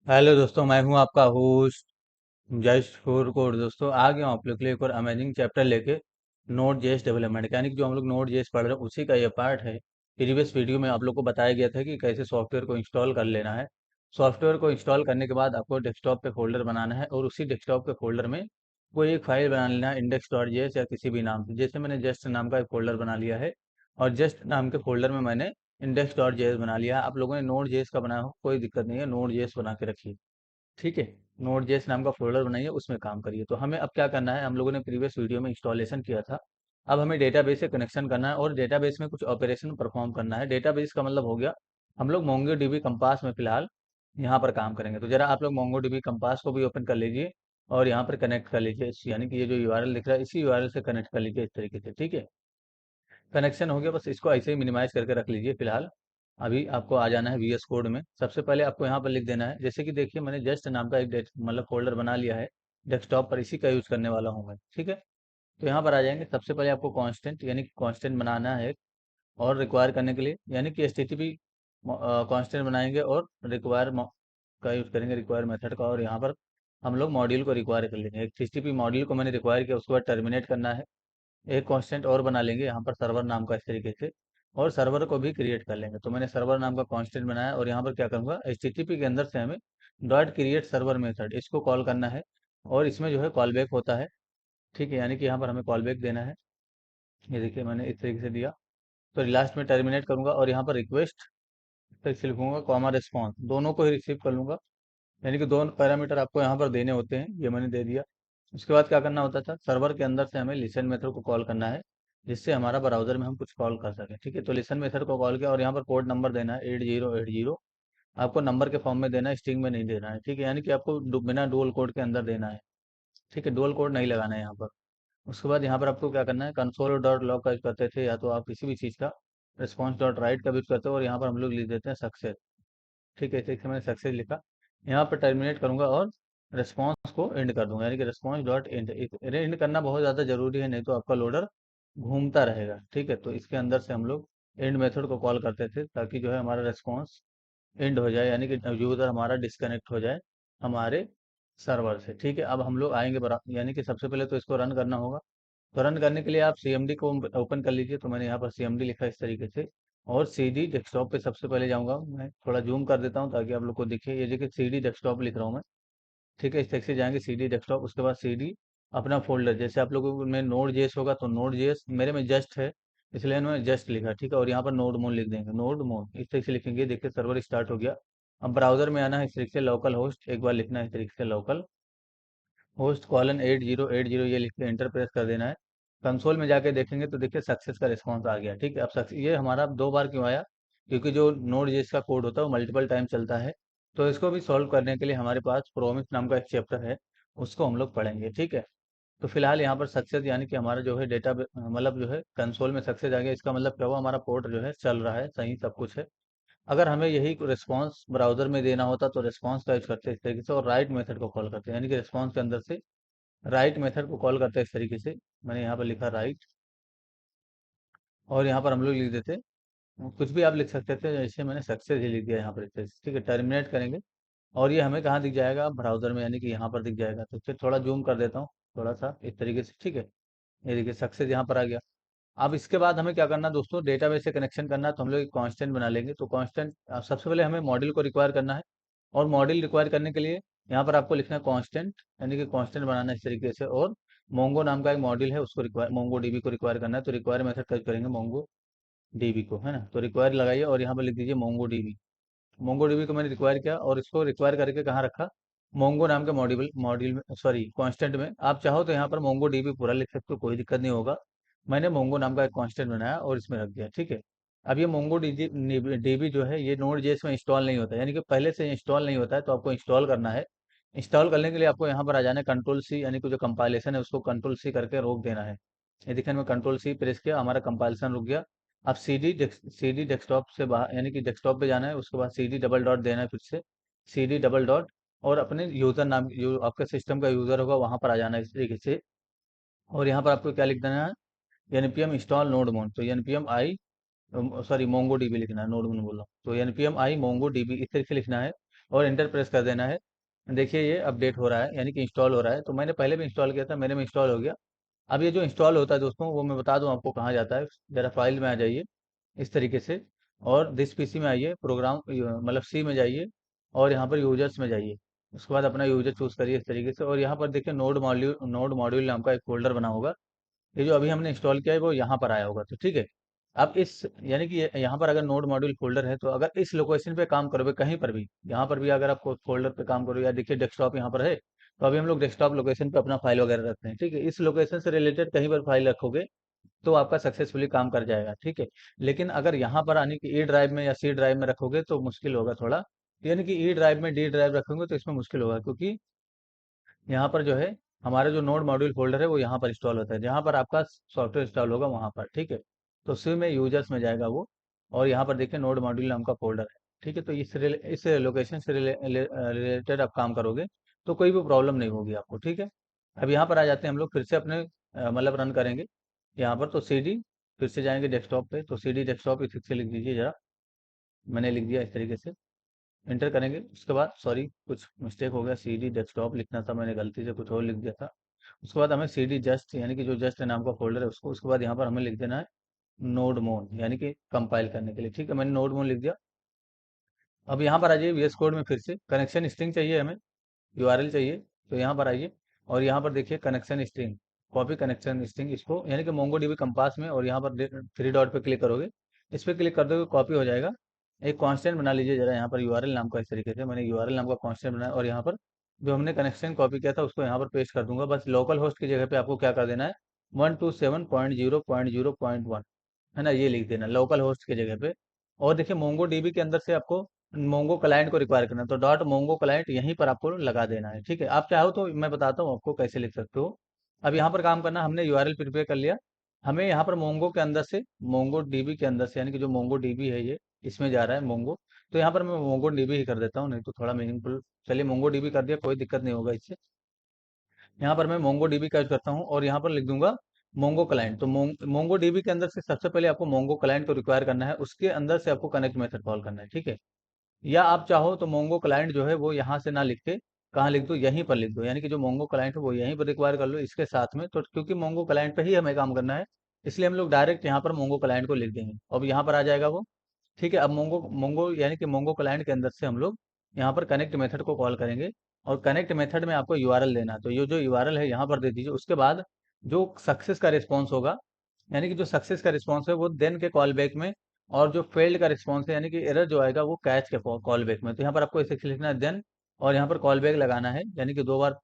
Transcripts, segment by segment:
Hello दोस्तों, मैं हूं आपका होस्ट जस्ट फॉर कोड। दोस्तों आ गया हूं आप लोग के लिए एक और अमेजिंग चैप्टर लेके नोड जेएस डेवलपमेंट, यानी कि जो हम लोग नोड जेएस पढ़ रहे हैं उसी का ये पार्ट है। प्रीवियस वीडियो में आप लोग को बताया गया था कि कैसे सॉफ्टवेयर को इंस्टॉल कर लेना है। सॉफ्टवेयर को इंस्टॉल करने के बाद आपको डेस्कटॉप पे फोल्डर बनाना है और उसी डेस्कटॉप के फोल्डर में कोई एक फाइल बना लेना है, इंडेक्स डॉट जेएस या किसी भी नाम से। जैसे मैंने जस्ट नाम का एक फोल्डर बना लिया है और जस्ट नाम के फोल्डर में मैंने इंडेक्स डॉट जेएस बना लिया है। आप लोगों ने नोड जेएस का बनाया हो कोई दिक्कत नहीं है, नोड जेएस बना के रखिए। ठीक है, नोड जेएस नाम का फोल्डर बनाइए, उसमें काम करिए। तो हमें अब क्या करना है, हम लोगों ने प्रीवियस वीडियो में इंस्टॉलेशन किया था। अब हमें डेटाबेस से कनेक्शन करना है और डेटाबेस में कुछ ऑपरेशन परफॉर्म करना है। डेटाबेस का मतलब हो गया, हम लोग मोंगो डीबी कंपास में फिलहाल यहाँ पर काम करेंगे। तो जरा आप लोग मोंगो डीबी कंपास को भी ओपन कर लीजिए और यहाँ पर कनेक्ट कर लीजिए, यानी कि ये जो यूआरएल दिख रहा है इसी यूआरएल से कनेक्ट कर लीजिए इस तरीके से। ठीक है, कनेक्शन हो गया, बस इसको ऐसे ही मिनिमाइज करके रख लीजिए फिलहाल। अभी आपको आ जाना है वीएस कोड में। सबसे पहले आपको यहाँ पर लिख देना है, जैसे कि देखिए मैंने जस्ट नाम का एक मतलब फोल्डर बना लिया है डेस्कटॉप पर, इसी का यूज करने वाला हूँ मैं। ठीक है, तो यहाँ पर आ जाएंगे। सबसे पहले आपको कांस्टेंट यानी कि कांस्टेंट बनाना है और रिक्वायर करने के लिए, यानी कि एचटीटीपी कांस्टेंट बनाएंगे और रिक्वायर का यूज करेंगे, रिक्वायर मेथड का। और यहाँ पर हम लोग मॉड्यूल को रिक्वायर कर लेंगे। एक एचटीटीपी मॉड्यूल को मैंने रिक्वायर किया, उसके बाद टर्मिनेट करना है। एक कांस्टेंट और बना लेंगे यहाँ पर सर्वर नाम का इस तरीके से, और सर्वर को भी क्रिएट कर लेंगे। तो मैंने सर्वर नाम का कांस्टेंट बनाया और यहाँ पर क्या करूँगा, एचटीटीपी के अंदर से हमें डॉट क्रिएट सर्वर मेथड इसको कॉल करना है और इसमें जो है कॉल बैक होता है। ठीक है, यानी कि यहाँ पर हमें कॉल बैक देना है। ये देखिए मैंने इस तरीके से दिया। तो लास्ट में टर्मिनेट करूंगा और यहाँ पर रिक्वेस्ट फिर से लिखूंगा कॉमा रिस्पॉन्स, दोनों को ही रिसीव कर लूंगा। यानी कि दोनों पैरामीटर आपको यहाँ पर देने होते हैं, ये मैंने दे दिया। उसके बाद क्या करना होता था, सर्वर के अंदर से हमें लिसन मेथड को कॉल करना है, जिससे हमारा ब्राउजर में हम कुछ कॉल कर सकें। ठीक है, तो लिसन मेथड को कॉल किया और यहाँ पर कोड नंबर देना है 8080। आपको नंबर के फॉर्म में देना है, स्ट्रिंग में नहीं देना है। ठीक है, यानी कि आपको बिना डुअल कोड के अंदर देना है। ठीक है, डुअल कोड नहीं लगाना है यहाँ पर। उसके बाद यहाँ पर आपको क्या करना है, कंसोल डॉट लॉग का यूज करते थे, या तो आप किसी भी चीज़ का रिस्पॉन्स डॉट राइट का यूज करते हो, और यहाँ पर हम लोग लिख देते हैं सक्सेस। ठीक है, इस तरीके से मैंने सक्सेस लिखा। यहाँ पर टर्मिनेट करूंगा और रिस्पॉन्स को एंड कर दूंगा, यानी कि रिस्पॉन्स डॉट एंड। एंड करना बहुत ज़्यादा जरूरी है, नहीं तो आपका लोडर घूमता रहेगा। ठीक है, तो इसके अंदर से हम लोग एंड मेथड को कॉल करते थे ताकि जो है हमारा रिस्पॉन्स एंड हो जाए, यानी कि यूज़र हमारा डिस्कनेक्ट हो जाए हमारे सर्वर से। ठीक है, अब हम लोग आएंगे यानी कि सबसे पहले तो इसको रन करना होगा। तो रन करने के लिए आप सीएमडी को ओपन कर लीजिए। तो मैंने यहाँ पर सीएमडी लिखा है इस तरीके से, और सीडी डेस्कटॉप पे सबसे पहले जाऊंगा। मैं थोड़ा जूम कर देता हूँ ताकि आप लोग को दिखे। ये देखिए सीडी डेस्कटॉप लिख रहा हूँ मैं। ठीक है, इस तरीके से जाएंगे सीडी डेस्कटॉप, उसके बाद सीडी अपना फोल्डर। जैसे आप लोगों में नोड जेएस होगा तो नोड जेएस, मेरे में जस्ट है इसलिए मैंने जस्ट लिखा। ठीक है, और यहाँ पर नोड मोन लिख देंगे, नोड मोन इस तरीके से लिखेंगे। देखिए सर्वर स्टार्ट हो गया। अब ब्राउजर में आना है, इस तरीके से लोकल होस्ट एक बार लिखना है, इस तरीके से लोकल होस्ट कॉलन 8080 ये लिख के एंटर प्रेस कर देना है। कंसोल में जाके देखेंगे तो देखिए सक्सेस का रिस्पांस आ गया। ठीक है, अब सक्सेस ये हमारा 2 बार क्यों आया, क्योंकि जो नोड जेएस का कोड होता है वो मल्टीपल टाइम चलता है। तो इसको भी सॉल्व करने के लिए हमारे पास प्रोमिस नाम का एक चैप्टर है, उसको हम लोग पढ़ेंगे। ठीक है, तो फिलहाल यहाँ पर सक्सेस यानी कि हमारा जो है डेटा मतलब जो है कंसोल में सक्सेस आ गया। इसका मतलब क्या हुआ, हमारा पोर्ट जो है चल रहा है, सही सब कुछ है। अगर हमें यही रिस्पांस ब्राउजर में देना होता तो रिस्पांस का यूज करते हैं इस तरीके से, और राइट मेथड को कॉल करते हैं, यानी कि रिस्पांस के अंदर से राइट मेथड को कॉल करते हैं इस तरीके से। मैंने यहाँ पर लिखा राइट, और यहाँ पर हम लोग लिख देते कुछ भी आप लिख सकते थे, जैसे मैंने सक्सेस ही लिख दिया यहाँ पर इस तरह से। ठीक है, टर्मिनेट करेंगे और ये हमें कहाँ दिख जाएगा, ब्राउजर में, यानी कि यहाँ पर दिख जाएगा। तो फिर थोड़ा जूम कर देता हूँ थोड़ा सा इस तरीके से। ठीक है, ये देखिए सक्सेस यहाँ पर आ गया। अब इसके बाद हमें क्या करना है दोस्तों, डेटाबेस से कनेक्शन करना है। तो हम लोग एक कांस्टेंट बना लेंगे। तो कांस्टेंट सबसे पहले हमें मॉड्यूल को रिक्वायर करना है, और मॉड्यूल रिक्वायर करने के लिए यहाँ पर आपको लिखना है कांस्टेंट, यानी कि कांस्टेंट बनाना है इस तरीके से। और मोंगो नाम का एक मॉड्यूल है, उसको रिक्वायर मोंगो डीबी को रिक्वायर करना है। तो रिक्वायर मेथड का यूज करेंगे मोंगो डीबी को, है ना। तो रिक्वायर लगाइए और यहाँ पर लिख दीजिए मोंगो डीबी। मोंगो डीबी को मैंने रिक्वायर किया और इसको रिक्वायर करके कहाँ रखा, मोंगो नाम के मॉड्यूल मॉड्यूल में, सॉरी कांस्टेंट में। आप चाहो तो यहाँ पर मोंगो डीबी पूरा लिख सकते हो, कोई दिक्कत नहीं होगा। मैंने मोंगो नाम का एक कांस्टेंट बनाया और इसमें रख दिया। ठीक है, अब ये मोंगो डीबी जो है ये नोड जेएस में इंस्टॉल नहीं होता, यानी कि पहले से इंस्टॉल नहीं होता है, तो आपको इंस्टॉल करना है। इंस्टॉल करने के लिए आपको यहाँ पर आ जाना है, कंट्रोल सी, यानी कि जो कंपाइलेशन है उसको कंट्रोल सी करके रोक देना है। ये देखिए मैं कंट्रोल सी प्रेस किया, हमारा कंपाइलेशन रुक गया। अब सीडी डेस्कटॉप से बाहर, यानी कि डेस्कटॉप पे जाना है, उसके बाद सीडी डबल डॉट देना है फिर से, सीडी डबल डॉट, और अपने यूजर नाम जो आपका सिस्टम का यूजर होगा वहां पर आ जाना है इस तरीके से। और यहाँ पर आपको क्या लिख देना है, एनपीएम इंस्टॉल नोड मोन। तो एनपीएम आई, सॉरी मोंगो डीबी लिखना है, नोड मोन बोल रहा हूँ। तो एनपीएम आई मोंगो डीबी इस तरीके से लिखना है। और एंटर प्रेस कर देना है। देखिए ये अपडेट हो रहा है, यानी कि इंस्टॉल हो रहा है। तो मैंने पहले भी इंस्टॉल किया था, मेरे में इंस्टॉल हो गया। अब ये जो इंस्टॉल होता है दोस्तों, वो मैं बता दूं आपको कहाँ जाता है। जरा फाइल में आ जाइए इस तरीके से, और दिस पीसी में आइए, प्रोग्राम मतलब सी में जाइए, और यहाँ पर यूजर्स में जाइए। उसके बाद अपना यूजर चूज करिए इस तरीके से, और यहाँ पर देखिए नोड मॉड्यूल नाम का एक फोल्डर बना होगा। ये जो अभी हमने इंस्टॉल किया है वो यहाँ पर आया होगा, तो ठीक है। अब इस, यानी कि यहाँ पर अगर नोड मॉड्यूल फोल्डर है, तो अगर इस लोकेशन पे काम करोगे कहीं पर भी, यहाँ पर भी अगर आपको फोल्डर पे काम करोगे, या देखिए डेस्कटॉप यहाँ पर है, तो अभी हम लोग डेस्कटॉप लोकेशन पे अपना फाइल वगैरह रखते हैं, ठीक है। इस लोकेशन से रिलेटेड कहीं पर फाइल रखोगे तो आपका सक्सेसफुली काम कर जाएगा, ठीक है। लेकिन अगर यहाँ पर आने की ई ड्राइव में या सी ड्राइव में रखोगे तो मुश्किल होगा थोड़ा। यानी कि ई ड्राइव में डी ड्राइव रखोगे तो इसमें मुश्किल होगा, क्योंकि यहाँ पर जो है हमारा जो नोड मॉड्यूल फोल्डर है वो यहाँ पर इंस्टॉल होता है, जहाँ पर आपका सॉफ्टवेयर इंस्टॉल होगा वहाँ पर, ठीक है। तो सी में यूजर्स में जाएगा वो, और यहाँ पर देखिए नोड मॉड्यूल नाम का फोल्डर है, ठीक है। तो इस लोकेशन से रिलेटेड आप काम करोगे तो कोई भी प्रॉब्लम नहीं होगी आपको, ठीक है। अब यहाँ पर आ जाते हैं हम लोग फिर से अपने मतलब रन करेंगे यहाँ पर। तो सी डी, फिर से जाएंगे डेस्कटॉप पे, तो सी डी डेस्कटॉप इस से लिख दीजिए जरा। मैंने लिख दिया इस तरीके से, एंटर करेंगे। उसके बाद सॉरी कुछ मिस्टेक हो गया, सी डी डेस्कटॉप लिखना था, मैंने गलती से कुछ और लिख दिया था। उसके बाद हमें सी डी जस्ट, यानी कि जो जस्ट नाम का फोल्डर है उसको, उसके बाद यहाँ पर हमें लिख देना है नोड मोन, यानी कि कंपाइल करने के लिए, ठीक है। मैंने नोड मोन लिख दिया। अब यहाँ पर आ जाइए वीएस कोड में, फिर से कनेक्शन स्ट्रिंग चाहिए हमें, यूआरएल चाहिए। तो यहाँ पर आइए, और यहाँ पर देखिए connection string, copy connection string, इसको यानी कि मोंगो डीबी कंपास में, और यहाँ पर थ्री डॉट पे क्लिक करोगे, इस पे क्लिक कर दोगे कॉपी हो जाएगा। एक कांस्टेंट बना लीजिए जरा यहाँ पर यूआरएल नाम का, इस तरीके से मैंने यूआरएल नाम का कांस्टेंट बनाया, और यहाँ पर जो हमने कनेक्शन कॉपी किया था उसको यहाँ पर पेस्ट कर दूंगा। बस लोकल होस्ट की जगह पे आपको क्या कर देना है, 127.0.0.1, है ना, ये लिख देना लोकल होस्ट की जगह पे। और देखिए मोंगो डीबी के अंदर से आपको मोंगो क्लाइंट को रिक्वायर करना है, तो डॉट मोंगो क्लाइंट यहीं पर आपको लगा देना है, ठीक है। आप चाहो तो मैं बताता हूँ आपको कैसे लिख सकते हो। अब यहाँ पर काम करना, हमने यूआरएल प्रिपेयर कर लिया। हमें यहाँ पर मोंगो के अंदर से, मोंगो डीबी के अंदर से, यानी कि जो मोंगो डीबी है ये इसमें जा रहा है मोंगो, तो यहाँ पर मैं मोंगो डीबी ही कर देता हूँ, नहीं तो थोड़ा मीनिंगफुल। चलिए मोंगो डीबी कर दिया, कोई दिक्कत नहीं होगा इससे। यहाँ पर मैं मोंगो डीबी का यूज करता हूँ, और यहाँ पर लिख दूंगा मोंगो क्लाइंट। तो मोंगो डीबी के अंदर से सबसे पहले आपको मोंगो क्लाइंट को रिक्वायर करना है, उसके अंदर से आपको कनेक्ट मेथड कॉल करना है, ठीक है। या आप चाहो तो मोंगो क्लाइंट जो है वो यहाँ से ना लिख के कहाँ लिख दो, यहीं पर लिख दो, यानी कि जो मोंगो क्लाइंट है वो यहीं पर रिक्वायर कर लो इसके साथ में। तो क्योंकि मोंगो क्लाइंट पे ही हमें काम करना है, इसलिए हम लोग डायरेक्ट यहाँ पर मोंगो क्लाइंट को लिख देंगे। अब यहाँ पर आ जाएगा वो, ठीक है। अब मोंगो मोंगो यानी कि मोंगो क्लाइंट के अंदर से हम लोग यहाँ पर कनेक्ट मेथड को कॉल करेंगे, और कनेक्ट मेथड में आपको यूआरएल देना है। तो ये जो यूआरएल है यहाँ पर दे दीजिए। उसके बाद जो सक्सेस का रिस्पॉन्स होगा, यानी कि जो सक्सेस का रिस्पॉन्स है वो देन के कॉल बैक में, और जो फेल्ड का रिस्पॉन्स है यानी कि एरर जो आएगा वो कैच के कॉल बैक में। तो यहाँ पर आपको इसे लिखना है देन, और यहाँ पर कॉल बैक लगाना है, यानी कि दो बार।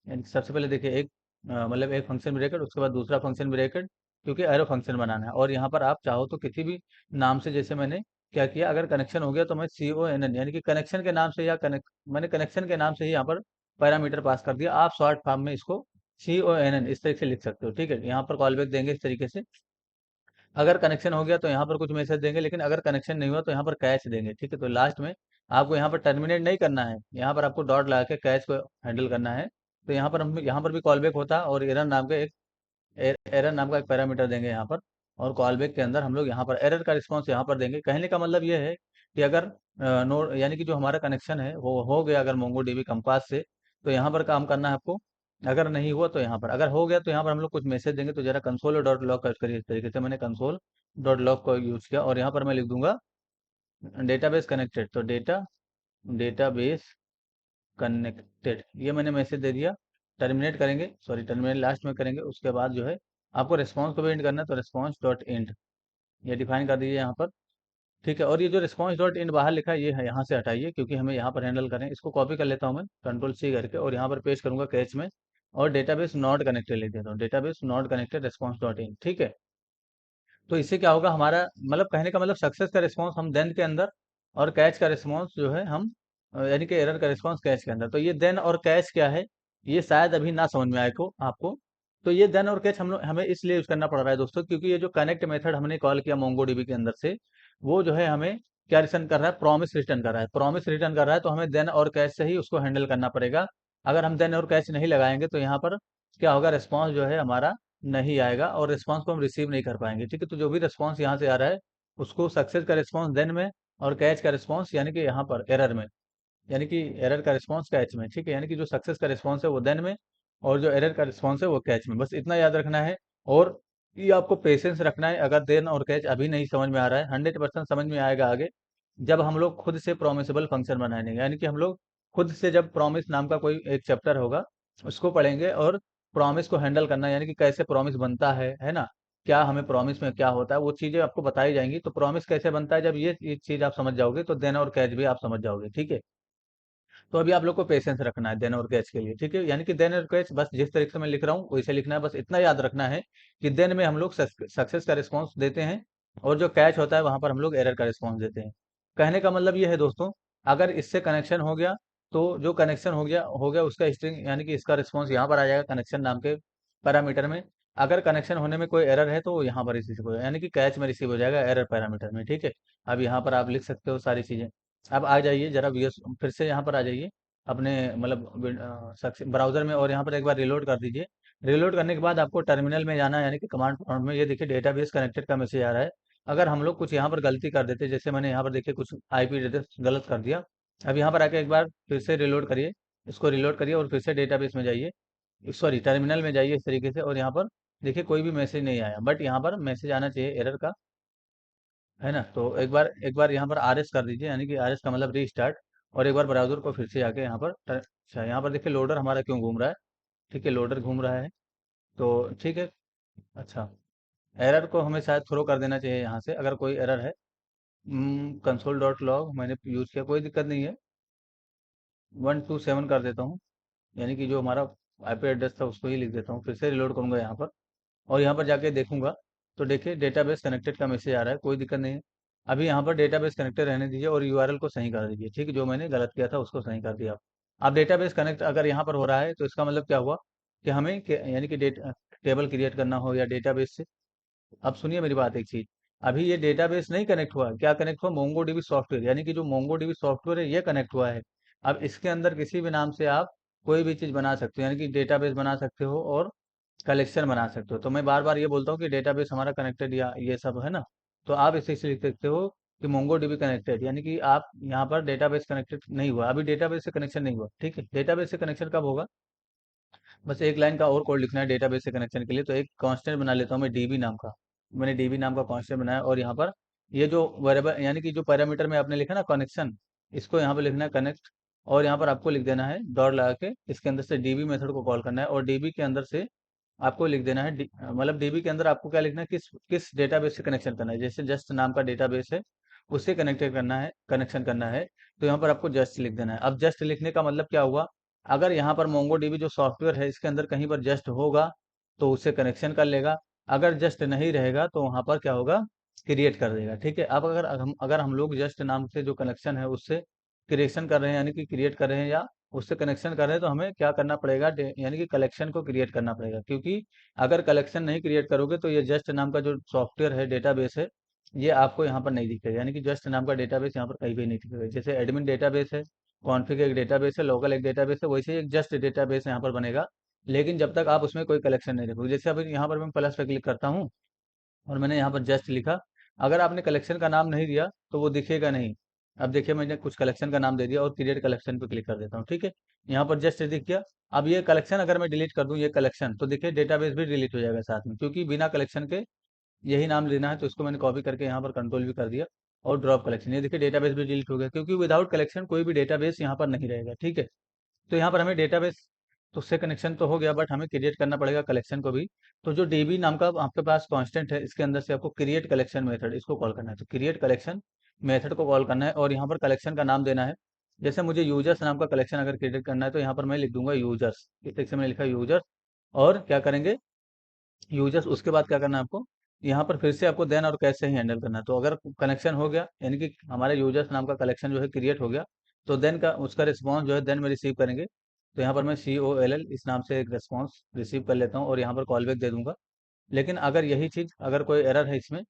यानी सबसे पहले देखिए एक मतलब एक फंक्शन ब्रैकेट, उसके बाद दूसरा फंक्शन ब्रैकेट, क्योंकि एरो फंक्शन बनाना है। और यहाँ पर आप चाहो तो किसी भी नाम से, जैसे मैंने क्या किया, अगर कनेक्शन हो गया तो मैं CONN, यानी कि कनेक्शन के नाम से, या कनेक्ट, मैंने कनेक्शन के नाम से ही यहाँ पर पैरामीटर पास कर दिया। आप शॉर्ट फॉर्म में इसको CONN इस तरीके से लिख सकते हो, ठीक है। यहाँ पर कॉल बैक देंगे इस तरीके से। अगर कनेक्शन हो गया तो यहाँ पर कुछ मैसेज देंगे, लेकिन अगर कनेक्शन नहीं हुआ तो यहाँ पर कैच देंगे, ठीक है। तो लास्ट में आपको यहाँ पर टर्मिनेट नहीं करना है, यहाँ पर आपको डॉट लगा के कैच को हैंडल करना है। तो यहाँ पर हम, यहाँ पर भी कॉल बैक होता है, और एरर नाम का एक, एरर नाम का एक पैरामीटर देंगे यहाँ पर। और कॉल बैक के अंदर हम लोग यहाँ पर एरर का रिस्पॉन्स यहाँ पर देंगे। कहने का मतलब ये है कि अगर नोड, यानी कि जो हमारा कनेक्शन है वो हो गया अगर मोंगो डीबी कंपास से, तो यहाँ पर काम करना है आपको। अगर नहीं हुआ तो यहाँ पर, अगर हो गया तो यहाँ पर हम लोग कुछ मैसेज देंगे। तो जरा कंसोल डॉट लॉग का करिए इस तरीके से, मैंने कंसोल डॉट लॉग को यूज किया, और यहाँ पर मैं लिख दूंगा डेटाबेस कनेक्टेड। तो डेटाबेस कनेक्टेड, ये मैंने मैसेज दे दिया। टर्मिनेट करेंगे, सॉरी टर्मिनेट लास्ट में करेंगे। उसके बाद जो है आपको रिस्पॉन्स को भी एंड करना है, तो रिस्पॉन्स डॉट एंड ये डिफाइन कर दीजिए यहाँ पर, ठीक है। और ये जो रिस्पॉन्स डॉट एंड बाहर लिखा है ये है, यहाँ से हटाइए, क्योंकि हमें यहाँ पर हैंडल करें। इसको कॉपी कर लेता हूँ मैं कंट्रोल C करके, और यहाँ पर पेस्ट करूंगा कैच में, और डेटाबेस नॉट कनेक्टेड लिख देता हूँ, database not connected response dot in, ठीक है। तो इससे क्या होगा, हमारा मतलब कहने का मतलब सक्सेस का रिस्पांस हम देन के अंदर, और कैच का रिस्पांस जो है हम यानी कि एरर का रिस्पांस कैच के अंदर। तो ये देन और कैच क्या है, ये शायद अभी ना समझ में आए को आपको। तो ये देन और कैच हम लोग, हमें इसलिए यूज करना पड़ रहा है दोस्तों, क्योंकि ये जो कनेक्ट मेथड हमने कॉल किया मोंगो डीबी के अंदर से, वो जो है हमें क्या रिटर्न कर रहा है, प्रॉमिस रिटर्न कर रहा है, प्रॉमिस रिटर्न कर रहा है। तो हमें देन और कैच से ही उसको हैंडल करना पड़ेगा। अगर हम देन और कैच नहीं लगाएंगे तो यहाँ पर क्या होगा, रिस्पॉन्स जो है हमारा नहीं आएगा, और रिस्पांस को हम रिसीव नहीं कर पाएंगे, ठीक है। तो जो भी रिस्पांस यहाँ से आ रहा है उसको सक्सेस का रिस्पांस देन में, और कैच का रिस्पांस यानी कि यहाँ पर एरर में, यानी कि एरर का रिस्पॉन्स कैच में, ठीक है, यानी कि जो सक्सेस का रिस्पॉन्स है वो देन में, और जो एरर का रिस्पॉन्स है वो कैच में, बस इतना याद रखना है। और ये आपको पेशेंस रखना है। अगर देन और कैच अभी नहीं समझ में आ रहा है, 100% समझ में आएगा आगे, जब हम लोग खुद से प्रोमिसेबल फंक्शन बनाएंगे, यानी कि हम लोग खुद से जब प्रॉमिस नाम का कोई एक चैप्टर होगा उसको पढ़ेंगे, और प्रॉमिस को हैंडल करना, यानी कि कैसे प्रॉमिस बनता है ना, क्या हमें प्रॉमिस में क्या होता है वो चीजें आपको बताई जाएंगी। तो प्रॉमिस कैसे बनता है, जब ये चीज आप समझ जाओगे तो देन और कैच भी आप समझ जाओगे, ठीक है। तो अभी आप लोग को पेशेंस रखना है देन और कैच के लिए, ठीक है, यानी कि देन और कैच बस जिस तरीके से मैं लिख रहा हूँ वैसे लिखना है, बस इतना याद रखना है कि देन में हम लोग सक्सेस का रिस्पॉन्स देते हैं, और जो कैच होता है वहां पर हम लोग एरर का रिस्पॉन्स देते हैं। कहने का मतलब ये है दोस्तों, अगर इससे कनेक्शन हो गया तो जो कनेक्शन हो गया उसका स्ट्रिंग, यानी कि इसका रिस्पॉन्स यहाँ पर आ जाएगा कनेक्शन नाम के पैरामीटर में। अगर कनेक्शन होने में कोई एरर है तो वो यहाँ पर रिसीव हो जाएगा, यानी कि कैच में रिसीव हो जाएगा एरर पैरामीटर में, ठीक है। अब यहाँ पर आप लिख सकते हो सारी चीजें। अब आ जाइए जरा वीएस, फिर से यहाँ पर आ जाइए अपने मतलब ब्राउजर में, और यहाँ पर एक बार रिलोड कर दीजिए। रिलोड करने के बाद आपको टर्मिनल में जाना है, यानी कि कमांड प्रॉम्प्ट में। ये देखिए डेटाबेस कनेक्टेड का मैसेज आ रहा है। अगर हम लोग कुछ यहाँ पर गलती कर देते, जैसे मैंने यहाँ पर देखिए कुछ आईपी एड्रेस गलत कर दिया, अब यहाँ पर आके एक बार फिर से रिलोड करिए, इसको रिलोड करिए और फिर से डेटाबेस में जाइए, सॉरी टर्मिनल में जाइए इस तरीके से, और यहाँ पर देखिए कोई भी मैसेज नहीं आया, बट यहाँ पर मैसेज आना चाहिए एरर का, है ना। तो एक बार यहाँ पर आरएस कर दीजिए, यानी कि आरएस का मतलब रीस्टार्ट, और एक बार ब्राउजर को फिर से आके यहाँ पर अच्छा यहाँ पर देखिए लोडर हमारा क्यों घूम रहा है, ठीक है, लोडर घूम रहा है, तो ठीक है। अच्छा, एरर को हमें शायद थ्रो कर देना चाहिए यहाँ से, अगर कोई एरर है। कंसोल डॉट लॉग मैंने यूज किया, कोई दिक्कत नहीं है, 127 कर देता हूँ, यानी कि जो हमारा आईपी एड्रेस था उसको ही लिख देता हूँ, फिर से रिलोड करूंगा यहाँ पर, और यहाँ पर जाके देखूंगा तो देखिए डेटाबेस कनेक्टेड का मैसेज आ रहा है, कोई दिक्कत नहीं है। अभी यहाँ पर डेटाबेस कनेक्टेड रहने दीजिए और यूआरएल को सही कर दीजिए, ठीक है, जो मैंने गलत किया था उसको सही कर दिया। अब डेटाबेस कनेक्ट अगर यहाँ पर हो रहा है तो इसका मतलब क्या हुआ कि हमें यानी कि टेबल क्रिएट करना हो या डेटाबेस से। अब सुनिए मेरी बात एक चीज, अभी ये डेटाबेस नहीं कनेक्ट हुआ, क्या कनेक्ट हुआ, मोंगोडीबी सॉफ्टवेयर, यानी कि जो मोंगोडीबी सॉफ्टवेयर है ये कनेक्ट हुआ है। अब इसके अंदर किसी भी नाम से आप कोई भी चीज बना सकते हो, यानी कि डेटाबेस बना सकते हो और कलेक्शन बना सकते हो। तो मैं बार बार ये बोलता हूँ कि डेटाबेस हमारा कनेक्टेड या ये सब है ना, तो आप इसे से लिख सकते हो कि मोंगोडीबी कनेक्टेड, यानी कि आप यहाँ पर डेटाबेस कनेक्टेड नहीं हुआ, अभी डेटाबेस से कनेक्शन नहीं हुआ, ठीक है। डेटाबेस से कनेक्शन कब होगा, बस एक लाइन का और कोड लिखना है डेटाबेस से कनेक्शन के लिए। तो एक कांस्टेंट बना लेता हूँ मैं डीबी नाम का, मैंने डीबी नाम का कांस्टेंट बनाया, और यहाँ पर ये जो वेरिएबल यानी कि जो पैरामीटर में आपने लिखा ना कनेक्शन, इसको यहाँ पर लिखना है कनेक्ट, और यहाँ पर आपको लिख देना है डॉट लगा के, इसके अंदर से डीबी मेथड को कॉल करना है, और डीबी के अंदर से आपको लिख देना है मतलब डीबी के अंदर आपको क्या लिखना है, किस किस डेटाबेस से कनेक्शन करना है, जैसे जस्ट नाम का डेटाबेस है उससे कनेक्टेड करना है, कनेक्शन करना है, तो यहाँ पर आपको जस्ट लिख देना है। अब जस्ट लिखने का मतलब क्या हुआ, अगर यहाँ पर मोंगोडीबी जो सॉफ्टवेयर है इसके अंदर कहीं पर जस्ट होगा तो उससे कनेक्शन कर लेगा, अगर जस्ट नहीं रहेगा तो वहां पर क्या होगा, क्रिएट कर देगा, ठीक है। अब अगर हम लोग जस्ट नाम से जो कनेक्शन है उससे क्रिएशन कर रहे हैं, यानी कि क्रिएट कर रहे हैं या उससे कनेक्शन कर रहे हैं, तो हमें क्या करना पड़ेगा, यानी कि कलेक्शन को क्रिएट करना पड़ेगा, क्योंकि अगर कलेक्शन नहीं क्रिएट करोगे तो ये जस्ट नाम का जो सॉफ्टवेयर है डेटाबेस है ये आपको यहाँ पर नहीं दिखेगा, यानी कि जस्ट नाम का डेटाबेस यहाँ पर कहीं भी नहीं दिखेगा। जैसे एडमिन डेटाबेस है, कॉन्फ़िग एक डेटाबेस है, लोकल एक डेटाबेस है, वैसे ही एक जस्ट डेटाबेस यहाँ पर बनेगा, लेकिन जब तक आप उसमें कोई कलेक्शन नहीं रखोगे। जैसे अभी यहाँ पर मैं प्लस पे क्लिक करता हूँ और मैंने यहाँ पर जस्ट लिखा, अगर आपने कलेक्शन का नाम नहीं दिया तो वो दिखेगा नहीं। अब देखिए मैंने कुछ कलेक्शन का नाम दे दिया और क्रिएट कलेक्शन पे क्लिक कर देता हूँ, ठीक है, यहाँ पर जस्ट दिख गया। अब ये कलेक्शन अगर मैं डिलीट कर दूं ये कलेक्शन, तो देखिए डेटाबेस भी डिलीट हो जाएगा साथ में, क्योंकि बिना कलेक्शन के यही नाम लेना है। तो इसको मैंने कॉपी करके यहाँ पर कंट्रोल भी कर दिया, और ड्रॉप कलेक्शन, ये देखिए डेटाबेस भी डिलीट हो गया, क्योंकि विदाउट कलेक्शन कोई भी डेटाबेस यहाँ पर नहीं रहेगा, ठीक है। तो यहाँ पर हमें डेटाबेस तो उससे कनेक्शन तो हो गया, बट हमें क्रिएट करना पड़ेगा कलेक्शन को भी। तो जो डीबी नाम का आपके पास कांस्टेंट है इसके अंदर से आपको क्रिएट कलेक्शन मेथड इसको कॉल करना है, तो क्रिएट कलेक्शन मेथड को कॉल करना है, और यहाँ पर कलेक्शन का नाम देना है। जैसे मुझे यूजर्स नाम का कलेक्शन अगर क्रिएट करना है तो यहाँ पर मैं लिख दूंगा यूजर्स, इस तरीके से मैंने लिखा यूजर्स, और क्या करेंगे यूजर्स, उसके बाद क्या करना है आपको, यहाँ पर फिर से आपको देन और कैश से ही हैंडल करना है। तो अगर कनेक्शन हो गया, यानी कि हमारे यूजर्स नाम का कलेक्शन जो है क्रिएट हो गया, तो देन का उसका रिस्पॉन्स जो है देन में रिसीव करेंगे। तो यहाँ पर मैं COLL इस नाम से एक रिस्पॉन्स रिसीव कर लेता हूँ और यहाँ पर कॉल बैक दे दूंगा। लेकिन अगर यही चीज़ अगर कोई एरर है इसमें,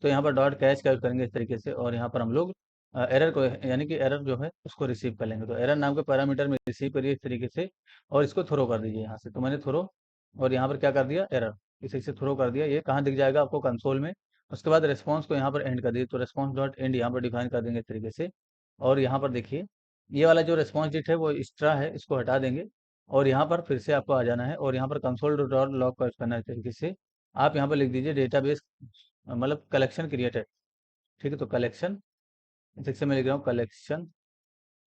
तो यहाँ पर डॉट कैश का यूज करेंगे इस तरीके से, और यहाँ पर हम लोग एरर को यानी कि एरर जो है उसको रिसीव कर लेंगे। तो एरर नाम के पैरामीटर में रिसीव करिए इस तरीके से, और इसको थ्रो कर दीजिए यहाँ से। तो मैंने थ्रो, और यहाँ पर क्या कर दिया, एरर, इसी से थ्रो कर दिया। ये कहाँ दिख जाएगा आपको, कंसोल में। उसके बाद रिस्पॉन्स को यहाँ पर एंड कर दीजिए, तो रिस्पॉन्स डॉट एंड यहाँ पर डिफाइन कर देंगे इस तरीके से। और यहाँ पर देखिए ये वाला जो रिस्पॉन्स डिट है वो एक्स्ट्रा है, इसको हटा देंगे। और यहाँ पर फिर से आपको आ जाना है और यहाँ पर कंसोल डॉट लॉग का करना है तरीके से। आप यहाँ पर लिख दीजिए डेटाबेस, मतलब कलेक्शन क्रिएटेड। ठीक है, तो कलेक्शन, जैसे मैं लिख रहा हूँ कलेक्शन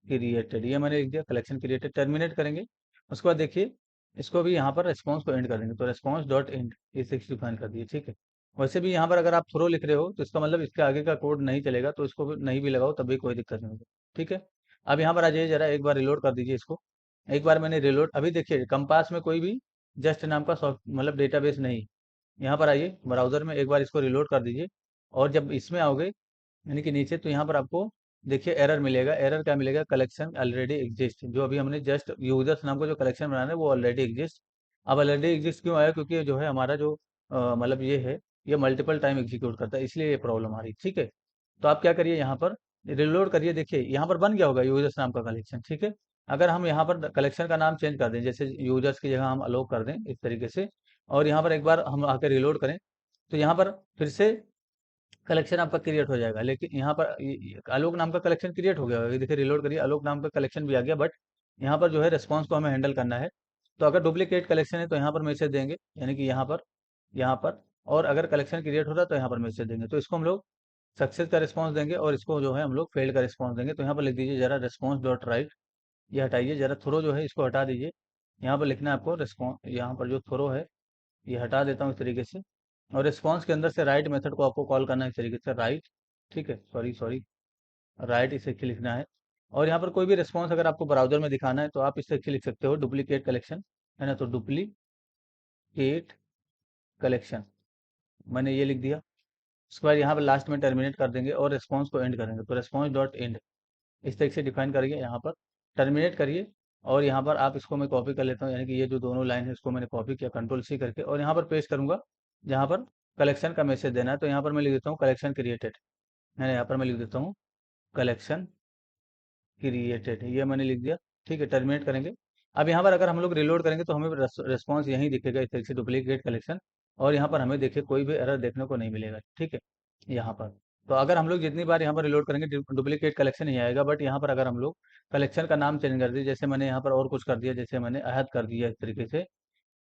क्रिएटेड, ये मैंने लिख दिया कलेक्शन क्रिएटेड। टर्मिनेट करेंगे, उसके बाद देखिए इसको भी यहाँ पर रेस्पॉन्स को एंड कर देंगे, तो रेस्पॉन्स डॉट एंड ये सिक्स डिफाइन कर दिए। ठीक है, वैसे भी यहाँ पर अगर आप थ्रो लिख रहे हो तो इसका मतलब इसके आगे का कोड नहीं चलेगा, तो इसको भी नहीं भी लगाओ तब भी कोई दिक्कत नहीं होगी। ठीक है, अब यहाँ पर आ जाइए, जरा एक बार रिलोड कर दीजिए इसको। एक बार मैंने रिलोड, अभी देखिए कंपास में कोई भी जस्ट नाम का सॉफ्ट मतलब डेटाबेस नहीं। यहाँ पर आइए ब्राउजर में, एक बार इसको रिलोड कर दीजिए। और जब इसमें आओगे यानी कि नीचे, तो यहाँ पर आपको देखिए एरर मिलेगा। एरर क्या मिलेगा? Collection already exist. जो अभी हमने जस्ट यूजर्स नाम का जो कलेक्शन बनाना है वो ऑलरेडी एग्जिस्ट। अब ऑलरेडी एग्जिस्ट क्यों आया? क्योंकि जो है हमारा जो मतलब ये है, ये मल्टीपल टाइम एग्जीक्यूट करता है, इसलिए ये प्रॉब्लम आ रही है। ठीक है, तो आप क्या करिए, यहाँ पर रिलोड करिए, देखिए यहाँ पर बन गया होगा यूजर्स नाम का कलेक्शन। ठीक है, अगर हम यहाँ पर कलेक्शन का नाम चेंज कर दें, जैसे यूजर्स की जगह हम अलोक कर दें इस तरीके से, और यहाँ पर एक बार हम आकर रिलोड करें, तो यहाँ पर फिर से कलेक्शन आपका क्रिएट हो जाएगा। लेकिन यहाँ पर आलोक नाम का कलेक्शन क्रिएट हो गया होगा, ये देखिए रिलोड करिए, आलोक नाम का कलेक्शन भी आ गया। बट यहाँ पर जो है रिस्पॉन्स को हमें हैंडल करना है। तो अगर डुप्लीकेट कलेक्शन है तो यहाँ पर मैसेज देंगे, यानी कि यहाँ पर। और अगर कलेक्शन क्रिएट हो रहा है तो यहाँ पर मैसेज देंगे। तो इसको हम लोग सक्सेस का रिस्पॉन्स देंगे और इसको जो है हम लोग फेल्ड का रिस्पॉन्स देंगे। तो यहाँ पर लिख दीजिए जरा रिस्पॉन्स डॉट राइट, ये हटाइए जरा, थ्रो जो है इसको हटा दीजिए। यहाँ पर लिखना है आपको रिस्पॉन्स, यहाँ पर जो थ्रो है ये हटा देता हूँ इस तरीके से। और रिस्पॉन्स के अंदर से राइट मेथड को आपको कॉल करना है इस तरीके से, राइट। ठीक है, सॉरी सॉरी, राइट इसे लिखना है। और यहाँ पर कोई भी रिस्पॉन्स अगर आपको ब्राउजर में दिखाना है तो आप इसे लिख सकते हो, डुप्लीकेट कलेक्शन, है ना। तो डुप्लीकेट कलेक्शन मैंने ये लिख दिया। उसके बाद यहाँ पर लास्ट में टर्मिनेट कर देंगे और रिस्पॉन्स को एंड करेंगे, तो रिस्पॉन्स डॉट एंड इस तरीके से डिफाइन करिए, यहाँ पर टर्मिनेट करिए। और यहाँ पर आप इसको मैं कॉपी कर लेता हूँ, यानी कि ये जो दोनों लाइन है इसको मैंने कॉपी किया कंट्रोल सी करके, और यहाँ पर पेस्ट करूंगा जहाँ पर कलेक्शन का मैसेज देना है। तो यहाँ पर मैं लिख देता हूँ कलेक्शन क्रिएटेड, है ना। यहाँ पर मैं लिख देता हूँ कलेक्शन क्रिएटेड, ये मैंने लिख दिया। ठीक है, टर्मिनेट करेंगे। अब यहाँ पर अगर हम लोग रिलोड करेंगे तो हमें रिस्पॉन्स यहीं दिखेगा इस तरीके से, डुप्लीकेट कलेक्शन। और यहाँ पर हमें देखिए कोई भी एरर देखने को नहीं मिलेगा। ठीक है, यहाँ पर तो अगर हम लोग जितनी बार यहाँ पर रिलोड करेंगे डुप्लीकेट कलेक्शन ही आएगा। बट यहाँ पर अगर हम लोग कलेक्शन का नाम चेंज कर दिए, जैसे मैंने यहाँ पर और कुछ कर दिया, जैसे मैंने अहद कर दिया इस तरीके से,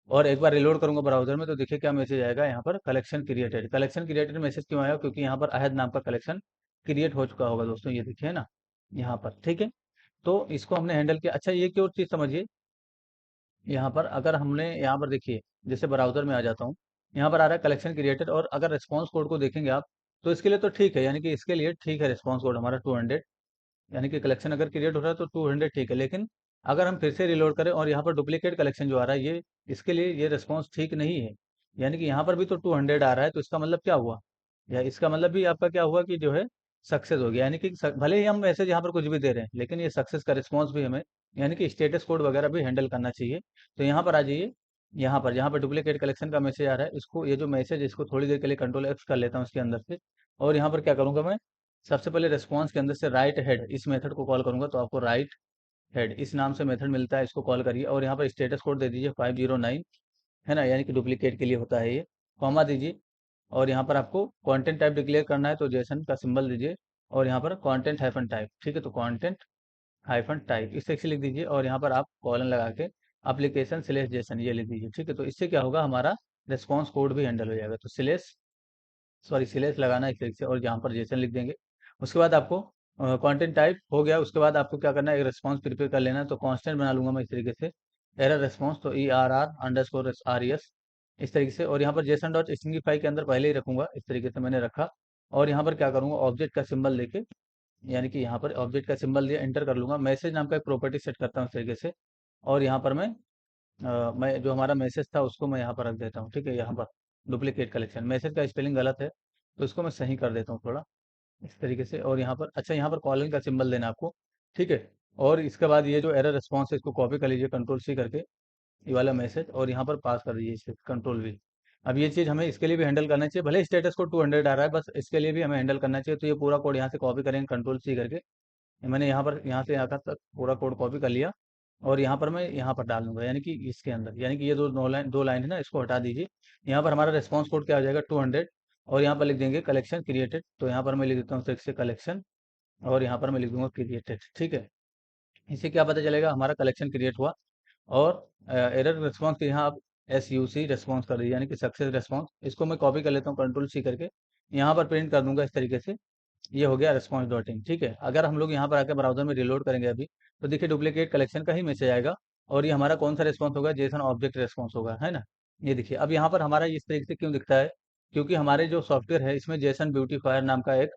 और एक बार रिलोड करूंगा ब्राउजर में, तो देखिए क्या मैसेज आएगा यहाँ पर, collection created. Collection created message क्यों आया? क्योंकि यहाँ पर अहद नाम का कलेक्शन क्रिएट हो चुका होगा दोस्तों, ये देखिए ना यहाँ पर। ठीक है, तो इसको हमने हैंडल किया। अच्छा, ये क्यों चीज़ समझिए, यहाँ पर अगर हमने यहाँ पर देखिए, जैसे ब्राउजर में आ जाता हूँ, यहाँ पर आ रहा है कलेक्शन क्रिएटेड, और अगर रिस्पॉन्स कोड को देखेंगे आप, तो इसके लिए तो ठीक है, यानी कि इसके लिए ठीक है रिस्पॉन्स कोड हमारा 200, यानी कि कलेक्शन अगर क्रिएट हो रहा है तो 200 ठीक है। लेकिन अगर हम फिर से रिलोड करें और यहाँ पर डुप्लीकेट कलेक्शन जो आ रहा है, ये इसके लिए ये रिस्पॉन्स ठीक नहीं है। यानी कि यहाँ पर भी तो 200 आ रहा है, तो इसका मतलब क्या हुआ, या इसका मतलब भी आपका क्या हुआ कि जो है सक्सेस हो गया। यानी कि भले ही हम मैसेज यहाँ पर कुछ भी दे रहे हैं, लेकिन ये सक्सेस का रिस्पॉन्स भी हमें, यानी कि स्टेटस कोड वगैरह भी हैंडल करना चाहिए। तो यहाँ पर आ जाइए, यहाँ पर जहाँ पर डुप्लीकेट कलेक्शन का मैसेज आ रहा है, इसको, ये जो मैसेज, इसको थोड़ी देर के लिए कंट्रोल एक्स कर लेता हूँ इसके अंदर से। और यहाँ पर क्या करूँगा मैं, सबसे पहले रिस्पॉन्स के अंदर से राइट हेड इस मेथड को कॉल करूंगा, तो आपको राइट हेड इस नाम से मेथड मिलता है, इसको कॉल करिए। और यहाँ पर स्टेटस कोड दे दीजिए 509, है ना, यानी कि डुप्लीकेट के लिए होता है ये। कॉमा दीजिए, और यहाँ पर आपको कंटेंट टाइप डिक्लेयर करना है, तो जेसन का सिंबल दीजिए। और यहाँ पर कंटेंट हाइफन टाइप, ठीक है, तो कंटेंट हाइफन टाइप इस सेक्शन लिख दीजिए। और यहाँ पर आप कॉलन लगा के एप्लीकेशन स्लेश जेसन ये लिख दीजिए। ठीक है, तो इससे क्या होगा, हमारा रिस्पॉन्स कोड भी हैंडल हो जाएगा। तो स्लेश, सॉरी स्लेश लगाना है इस तरीके से, और यहाँ पर जेसन लिख देंगे। उसके बाद आपको कंटेंट टाइप हो गया, उसके बाद आपको क्या करना है, एक रिस्पॉन्स प्रिपेयर कर लेना है। तो कांस्टेंट बना लूंगा मैं इस तरीके से, एरर रिस्पॉन्स, तो ERR_RES इस तरीके से। और यहाँ पर जेसन डॉट स्ट्रिंगीफाई के अंदर पहले ही रखूंगा, इस तरीके से मैंने रखा। और यहाँ पर क्या करूंगा, ऑब्जेक्ट का सिंबल लेके, यानी कि यहाँ पर ऑब्जेक्ट का सिंबल दिया, एंटर कर लूंगा। मैसेज नाम का एक प्रॉपर्टी सेट करता हूँ इस तरीके से। और यहाँ पर मैं जो हमारा मैसेज था उसको मैं यहाँ पर रख देता हूँ। ठीक है, यहाँ पर डुप्लीकेट कलेक्शन, मैसेज का स्पेलिंग गलत है तो इसको मैं सही कर देता हूँ थोड़ा इस तरीके से। और यहाँ पर, अच्छा, यहाँ पर कॉलन का सिंबल देना आपको। ठीक है, और इसके बाद ये जो एरर रिस्पॉन्स है इसको कॉपी कर लीजिए कंट्रोल सी करके, ये वाला मैसेज, और यहाँ पर पास कर दीजिए इसे कंट्रोल वी। अब ये चीज़ हमें इसके लिए भी हैंडल करना चाहिए, भले स्टेटस को 200 आ रहा है, बस इसके लिए भी हमें हैंडल करना चाहिए। तो ये पूरा कोड यहाँ से कॉपी करेंगे कंट्रोल सी करके, मैंने यहाँ पर, यहाँ से यहाँ तक पूरा कोड कॉपी कर लिया। और यहाँ पर मैं यहाँ पर डाल दूंगा, यानी कि इसके अंदर, यानी कि ये दो लाइन है ना, इसको हटा दीजिए। यहाँ पर हमारा रिस्पॉन्स कोड क्या हो जाएगा, 200। और यहाँ पर लिख देंगे कलेक्शन क्रिएटेड, तो यहाँ पर मैं लिख देता हूँ फिर से कलेक्शन, और यहाँ पर मैं लिख दूंगा क्रिएटेड। ठीक है, इससे क्या पता चलेगा, हमारा कलेक्शन क्रिएट हुआ। और एरर रिस्पॉन्स के यहाँ आप SUC रिस्पॉन्स कर दीजिए, यानी कि सक्सेस रिस्पॉन्स। इसको मैं कॉपी कर लेता हूँ कंट्रोल C करके, यहाँ पर प्रिंट कर दूंगा इस तरीके से। ये हो गया रिस्पॉन्स डॉट इन। ठीक है, अगर हम लोग यहाँ पर आकर ब्राउजर में रिलोड करेंगे अभी, तो देखिए डुप्लीकेट कलेक्शन का ही मैसेज आएगा। और ये हमारा कौन सा रिस्पॉन्स होगा, जेसन ऑब्जेक्ट रिस्पॉन्स होगा, है ना। ये देखिए अब यहाँ पर हमारा इस तरीके से क्यों दिखता है, क्योंकि हमारे जो सॉफ्टवेयर है इसमें जेसन ब्यूटीफायर नाम का एक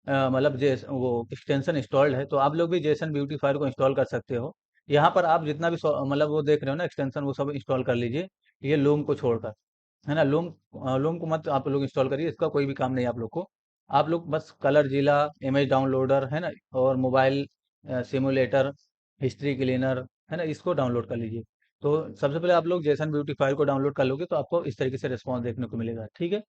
मतलब जेस वो एक्सटेंशन इंस्टॉल्ड है। तो आप लोग भी जेसन ब्यूटीफायर को इंस्टॉल कर सकते हो। यहाँ पर आप जितना भी मतलब वो देख रहे हो ना एक्सटेंशन, वो सब इंस्टॉल कर लीजिए, ये लूम को छोड़कर, है ना। लूम लूम को मत आप लोग इंस्टॉल करिए, इसका कोई भी काम नहीं है आप लोग को। आप लोग बस कलर जिला, इमेज डाउनलोडर, है ना, और मोबाइल सिमुलेटर, हिस्ट्री क्लीनर, है ना, इसको डाउनलोड कर लीजिए। तो सबसे पहले आप लोग जेसन ब्यूटी फाइल को डाउनलोड कर लोगे तो आपको इस तरीके से रिस्पॉन्स देखने को मिलेगा। ठीक है,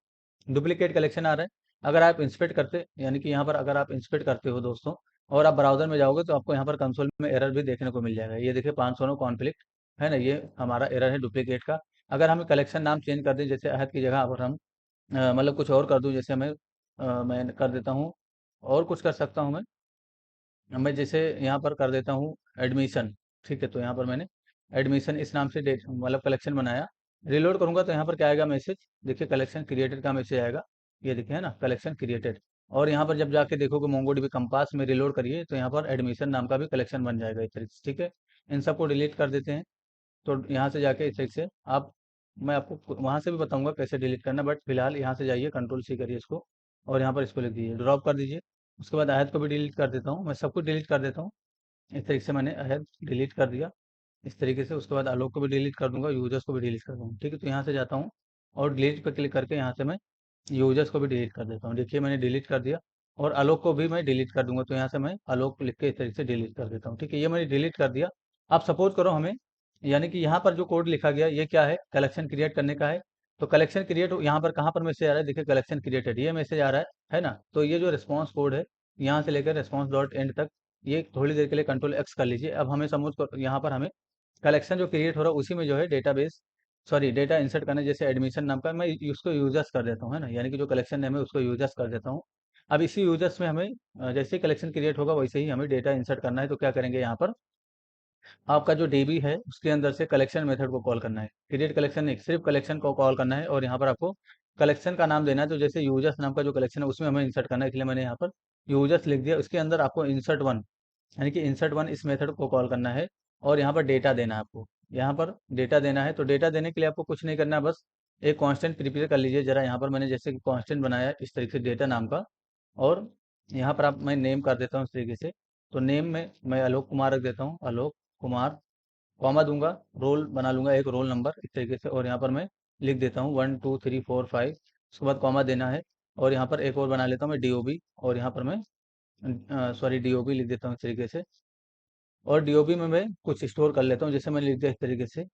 डुप्लीकेट कलेक्शन आ रहा है। अगर आप इंस्पेक्ट करते, यानी कि यहाँ पर अगर आप इंस्पेक्ट करते हो दोस्तों, और आप ब्राउजर में जाओगे तो आपको यहाँ पर कंसोल में एरर भी देखने को मिल जाएगा। ये देखिए 509 कॉन्फ्लिक्ट, है ना, ये हमारा एरर है डुप्लीकेट का। अगर हमें कलेक्शन नाम चेंज कर दें, जैसे अहद की जगह पर हम मतलब कुछ और कर दूं, जैसे मैं कर देता हूँ, और कुछ कर सकता हूँ मैं जैसे यहाँ पर कर देता हूँ एडमिशन। ठीक है, तो यहाँ पर मैंने एडमिशन इस नाम से डेट मतलब कलेक्शन बनाया। रिलोड करूंगा तो यहाँ पर क्या आएगा मैसेज, देखिए कलेक्शन क्रिएटेड का मैसेज आएगा। ये देखिए, है ना, कलेक्शन क्रिएटेड। और यहाँ पर जब जाके देखोगे मोंगोडीबी कंपास में रिलोड करिए तो यहाँ पर एडमिशन नाम का भी कलेक्शन बन जाएगा इस तरीके से। ठीक है, इन सबको डिलीट कर देते हैं। तो यहाँ से जाके इस तरीके से आप, मैं आपको वहाँ से भी बताऊंगा कैसे डिलीट करना, बट फिलहाल यहाँ से जाइए, कंट्रोल C करिए इसको, और यहाँ पर इसको लिख दीजिए, ड्रॉप कर दीजिए। उसके बाद अहद को भी डिलीट कर देता हूँ, मैं सब कुछ डिलीट कर देता हूँ। इस तरीके से मैंने अहद डिलीट कर दिया इस तरीके से। उसके बाद आलोक को भी डिलीट कर दूंगा, यूजर्स को भी डिलीट कर दूंगा। ठीक है, तो यहाँ से जाता हूँ और डिलीट पर क्लिक करके यहाँ से मैं यूजर्स को भी डिलीट कर देता हूँ। देखिए मैंने डिलीट कर दिया, और आलोक को भी मैं डिलीट कर दूंगा, तो यहाँ से मैं आलोक लिख के इस तरीके से डिलीट कर देता हूँ। ठीक है, ये मैंने डिलीट कर दिया। आप सपोज करो हमें, यानी कि यहाँ पर जो कोड लिखा गया ये क्या है, कलेक्शन क्रिएट करने का है। तो कलेक्शन क्रिएट यहाँ पर कहाँ पर मैसेज आ रहा है, देखिए कलेक्शन क्रिएटेड ये मैसेज आ रहा है ना। तो ये जो रिस्पॉन्स कोड है, यहाँ से लेकर रिस्पॉन्स डॉट एंड तक, ये थोड़ी देर के लिए कंट्रोल X कर लीजिए। अब हमें समझ कर यहाँ पर हमें कलेक्शन जो क्रिएट हो रहा है उसी में जो है डेटाबेस, सॉरी डेटा इंसर्ट करना है। जैसे एडमिशन नाम का मैं उसको यूजर्स कर देता हूँ, है ना, यानी कि जो कलेक्शन नेम है उसको यूजर्स कर देता हूँ। अब इसी यूजर्स में हमें जैसे कलेक्शन क्रिएट होगा वैसे ही हमें डेटा इंसर्ट करना है। तो क्या करेंगे, यहाँ पर आपका जो DB है उसके अंदर से कलेक्शन मेथड को कॉल करना है, क्रिएट कलेक्शन नहीं, सिर्फ कलेक्शन को कॉल करना है। और यहाँ पर आपको कलेक्शन का नाम देना है, तो जैसे यूजर्स नाम का जो कलेक्शन है उसमें हमें इंसर्ट करना है, इसलिए मैंने यहाँ पर यूजर्स लिख दिया। उसके अंदर आपको इंसर्ट 1, यानी कि इंसर्ट 1 इस मेथड को कॉल करना है। और यहाँ पर डेटा देना है आपको, यहाँ पर डेटा देना है। तो डेटा देने के लिए आपको कुछ नहीं करना है, बस एक कांस्टेंट प्रिपेयर कर लीजिए जरा। यहाँ पर मैंने जैसे कि कांस्टेंट बनाया है इस तरीके से डेटा नाम का, और यहाँ पर आप मैं नेम कर देता हूँ इस तरीके से। तो नेम में मैं आलोक कुमार रख देता हूँ, आलोक कुमार, कॉमा दूंगा, रोल बना लूंगा एक रोल नंबर इस तरीके से, और यहाँ पर मैं लिख देता हूँ 1 2 3 4 5। उसके बाद कॉमा देना है, और यहाँ पर एक और बना लेता हूँ मैं DOB, और यहाँ पर मैं सॉरी DOB लिख देता हूँ इस तरीके से। और DOB में मैं कुछ स्टोर कर लेता हूँ, जैसे मैंने लिख दिया इस तरीके से,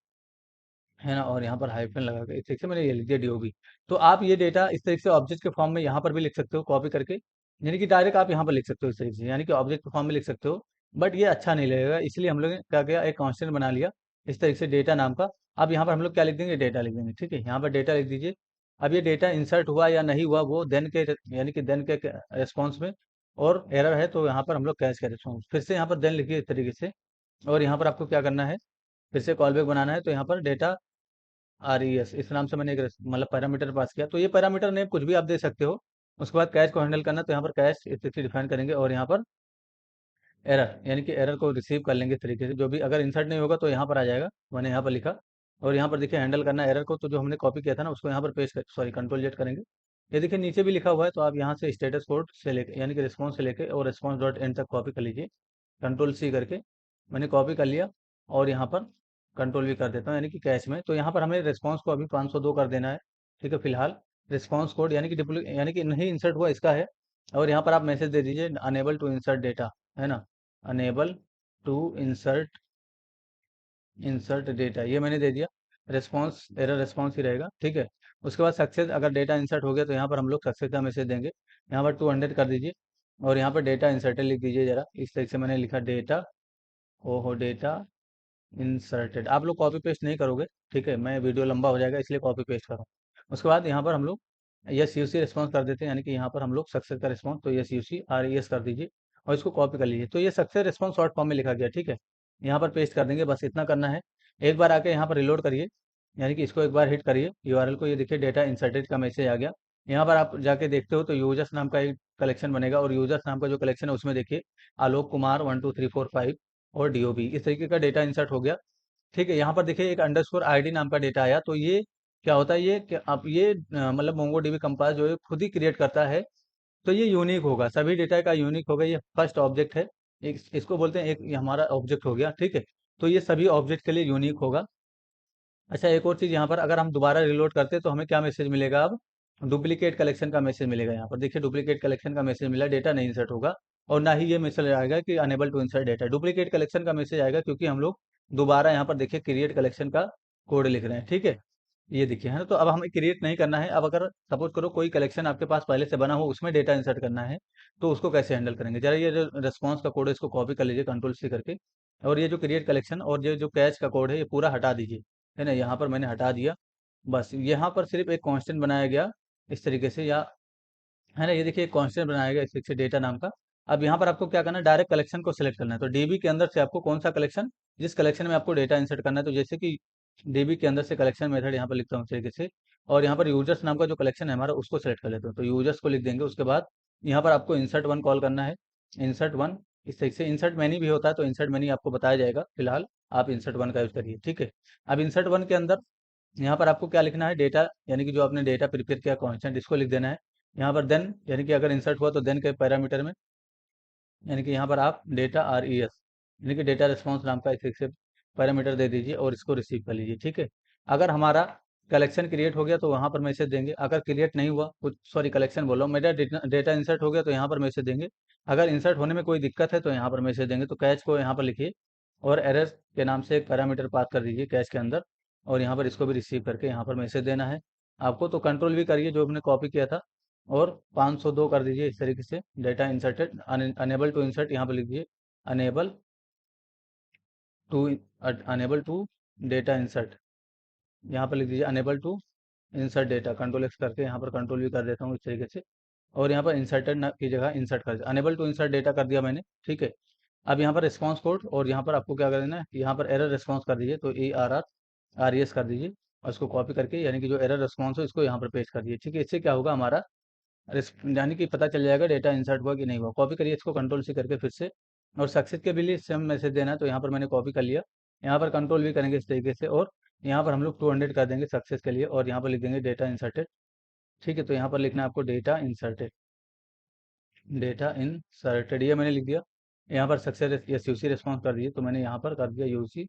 है ना, और यहाँ पर हाइफन लगा के इस तरीके से मैंने ये लिख दिया DOB। तो आप ये डेटा इस तरीके से ऑब्जेक्ट के फॉर्म में यहाँ पर भी लिख सकते हो कॉपी करके, यानी कि डायरेक्ट आप यहाँ पर लिख सकते हो इस तरीके से, यानी कि ऑब्जेक्ट के फॉर्म में लिख सकते हो। बट ये अच्छा नहीं लगेगा, इसलिए हम लोग ने क्या किया, एक कांस्टेंट बना लिया इस तरीके से डेटा नाम का। अब यहाँ पर हम लोग क्या लिख देंगे, डेटा लिख देंगे। ठीक है, यहाँ पर डेटा लिख दीजिए। अब ये डेटा इंसर्ट हुआ या नहीं हुआ वो देन के, यानी कि देन के रेस्पॉन्स में, और एरर है तो यहाँ पर हम लोग कैश का रेस्पॉन्स, फिर से यहाँ पर देन लिखिए इस तरीके से। और यहाँ पर आपको क्या करना है, फिर से कॉल बैक बनाना है। तो यहाँ पर डेटा RES इस नाम से मैंने एक मतलब पैरामीटर पास किया। तो ये पैरामीटर नेम कुछ भी आप दे सकते हो। उसके बाद कैश को हैंडल करना, तो यहाँ पर कैश इस तरीके से डिफाइन करेंगे, और यहाँ पर एरर, यानी कि एरर को रिसीव कर लेंगे इस तरीके से। जो भी अगर इंसर्ट नहीं होगा तो यहाँ पर आ जाएगा, मैंने यहाँ पर लिखा। और यहाँ पर देखिए हैंडल करना एरर को, तो जो हमने कॉपी किया था ना उसको यहाँ पर पेस्ट कर, सॉरी कंट्रोल Z करेंगे। ये देखिए नीचे भी लिखा हुआ है, तो आप यहाँ से स्टेटस कोड से लेके, यानी कि रिस्पॉन्स से लेके और रिस्पॉन्स डॉट एंड तक कॉपी कर लीजिए, कंट्रोल C करके। मैंने कॉपी कर लिया, और यहाँ पर कंट्रोल V कर देता हूँ, यानी कि कैश में। तो यहाँ पर हमें रिस्पॉन्स को अभी 502 कर देना है। ठीक है, फिलहाल रिस्पॉन्स कोड यानी कि यानी कि नहीं इंसर्ट हुआ इसका है। और यहाँ पर आप मैसेज दे दीजिए अनेबल टू इंसर्ट डेटा, है ना, unable to insert insert data, ये मैंने दे दिया। रिस्पॉन्स एरर रिस्पॉन्स ही रहेगा। ठीक है, उसके बाद सक्सेस, अगर डेटा इंसर्ट हो गया तो यहाँ पर हम लोग सक्सेस का मैसेज देंगे। यहाँ पर 200 कर दीजिए, और यहाँ पर डेटा इंसर्टेड लिख दीजिए जरा इस तरीके से। मैंने लिखा डेटा, ओहो डेटा इंसर्टेड। आप लोग कॉपी पेस्ट नहीं करोगे, ठीक है, मैं वीडियो लंबा हो जाएगा इसलिए कॉपी पेस्ट कर रहा हूँ। उसके बाद यहाँ पर हम लोग SUC रिस्पॉन्स कर देते हैं, यानी कि यहाँ पर हम लोग सक्सेस का रिस्पॉन्स, तो SUC RES कर दीजिए, और इसको कॉपी कर लीजिए। तो ये सक्सेस रिस्पॉन्स शॉर्ट फॉर्म में लिखा गया। ठीक है, यहाँ पर पेस्ट कर देंगे, बस इतना करना है। एक बार आके यहाँ पर रिलोड करिए, यानी कि इसको एक बार हिट करिए यूआरएल को, ये देखिए डेटा इंसर्टेड का मैसेज आ गया। यहाँ पर आप जाके देखते हो तो यूजर्स नाम का एक कलेक्शन बनेगा, और यूजर्स नाम का जो कलेक्शन है उसमें देखिए आलोक कुमार 1 2 3 4 5 और डीओबी इस तरीके का डेटा इंसर्ट हो गया। ठीक है, यहाँ पर देखिए एक अंडरस्कोर आईडी नाम का डेटा आया, तो ये क्या होता है, ये क्या आप ये मतलब मोंगोडीबी कंपास जो है खुद ही क्रिएट करता है, तो ये यूनिक होगा, सभी डेटा का यूनिक होगा। ये फर्स्ट ऑब्जेक्ट है, एक इसको बोलते हैं, एक ये हमारा ऑब्जेक्ट हो गया। ठीक है, तो ये सभी ऑब्जेक्ट के लिए यूनिक होगा। अच्छा, एक और चीज़ यहाँ पर, अगर हम दोबारा रिलोड करते हैं तो हमें क्या मैसेज मिलेगा अब, डुप्लीकेट कलेक्शन का मैसेज मिलेगा। यहाँ पर देखिए डुप्लीकेट कलेक्शन का मैसेज मिला, डेटा नहीं इंसर्ट होगा, और ना ही ये मैसेज आएगा कि unable to insert data. Duplicate collection का मैसेज आएगा क्योंकि हम लोग दोबारा यहाँ पर देखिए क्रिएट कलेक्शन का कोड लिख रहे हैं। ठीक है, ये देखिए है ना, तो अब हमें क्रिएट नहीं करना है। अब अगर सपोज करो कोई कलेक्शन आपके पास पहले से बना हो, उसमें डेटा इंसर्ट करना है, तो उसको कैसे हैंडल करेंगे, जरा ये जो रेस्पॉन्स का कोड है इसको कॉपी कर लीजिए कंट्रोल सी करके, और ये जो क्रिएट कलेक्शन और ये जो कैच का कोड है ये पूरा हटा दीजिए, है ना, यहाँ पर मैंने हटा दिया। बस यहाँ पर सिर्फ एक कांस्टेंट बनाया गया इस तरीके से, या है ना, ये देखिए एक कांस्टेंट बनाया गया इस तरीके से डेटा नाम का। अब यहाँ पर आपको क्या करना है, डायरेक्ट कलेक्शन को सिलेक्ट करना है, तो डीबी के अंदर से आपको कौन सा कलेक्शन, जिस कलेक्शन में आपको डेटा इंसर्ट करना है, तो जैसे कि डीबी के अंदर से कलेक्शन मेथड यहाँ पर लिखता हूँ इस तरीके से, और यहाँ पर यूजर्स नाम का जो कलेक्शन है हमारा उसको सेलेक्ट कर लेते हो, तो यूजर्स को लिख देंगे। उसके बाद यहाँ पर आपको इंसर्ट वन कॉल करना है, इंसर्ट वन इस तरीके से। इंसर्ट मैनी भी होता है, तो इंसर्ट मैनी आपको बताया जाएगा, फिलहाल आप इंसर्ट वन का यूज करिए। ठीक है, अब इंसर्ट वन के अंदर यहाँ पर आपको क्या लिखना है, डेटा, यानी कि जो आपने डेटा प्रिपेयर किया कांस्टेंट, इसको लिख देना है। यहाँ पर देन, यानी कि अगर इंसर्ट हुआ तो देन के पैरामीटर में, यानी कि यहाँ पर आप डेटा आर ई एस, यानी कि डेटा रिस्पॉन्स नाम का एक से पैरामीटर दे दीजिए और इसको रिसीव कर लीजिए। ठीक है, अगर हमारा कलेक्शन क्रिएट हो गया तो वहाँ पर मैसेज देंगे, अगर क्रिएट नहीं हुआ, कुछ सॉरी कलेक्शन बोलो, मेरा डेटा इंसर्ट हो गया तो यहाँ पर मैसेज देंगे, अगर इंसर्ट होने में कोई दिक्कत है तो यहाँ पर मैसेज देंगे। तो कैच को यहाँ पर लिखिए और एरर के नाम से एक पैरामीटर पास कर दीजिए कैच के अंदर, और यहाँ पर इसको भी रिसीव करके यहाँ पर मैसेज देना है आपको। तो कंट्रोल भी करिए जो हमने कॉपी किया था, और 502 कर दीजिए इस तरीके से, data inserted, unable to insert यहाँ पर लिखिए, unable to unable to data insert, यहाँ पर लिख दीजिए unable to insert data, control X करके यहाँ पर कंट्रोल भी कर देता हूँ इस तरीके से, और यहाँ पर इंसर्टेड की जगह इंसर्ट कर दिया, अनेबल टू इंसर्ट डेटा कर दिया मैंने। ठीक है, अब यहाँ पर रिस्पॉन्स कोड, और यहाँ पर आपको क्या करना है, यहाँ पर एरर रिस्पॉन्स कर दीजिए, तो A R R R E S कर दीजिए, और इसको कॉपी करके, यानी कि जो एरर रिस्पॉन्स हो इसको यहाँ पर पेस्ट कर दीजिए। ठीक है, इससे क्या होगा, हमारा यानी कि पता चल जाएगा डेटा इंसर्ट हुआ कि नहीं हुआ। कॉपी करिए इसको कंट्रोल सी करके फिर से, और सक्सेस के भी लिए सेम मैसेज देना है, तो यहाँ पर मैंने कॉपी कर लिया, यहाँ पर कंट्रोल भी करेंगे इस तरीके से, और यहाँ पर हम लोग 200 कर देंगे सक्सेस के लिए, और यहाँ पर लिख देंगे डेटा इंसर्टेड। ठीक है, तो यहाँ पर लिखना है आपको डेटा इंसर्टेड, डेटा इंसर्टेड ये मैंने लिख दिया। यहाँ पर सक्सेस या यूसी रिस्पॉन्स कर दिए, तो मैंने यहाँ पर कर दिया यूसी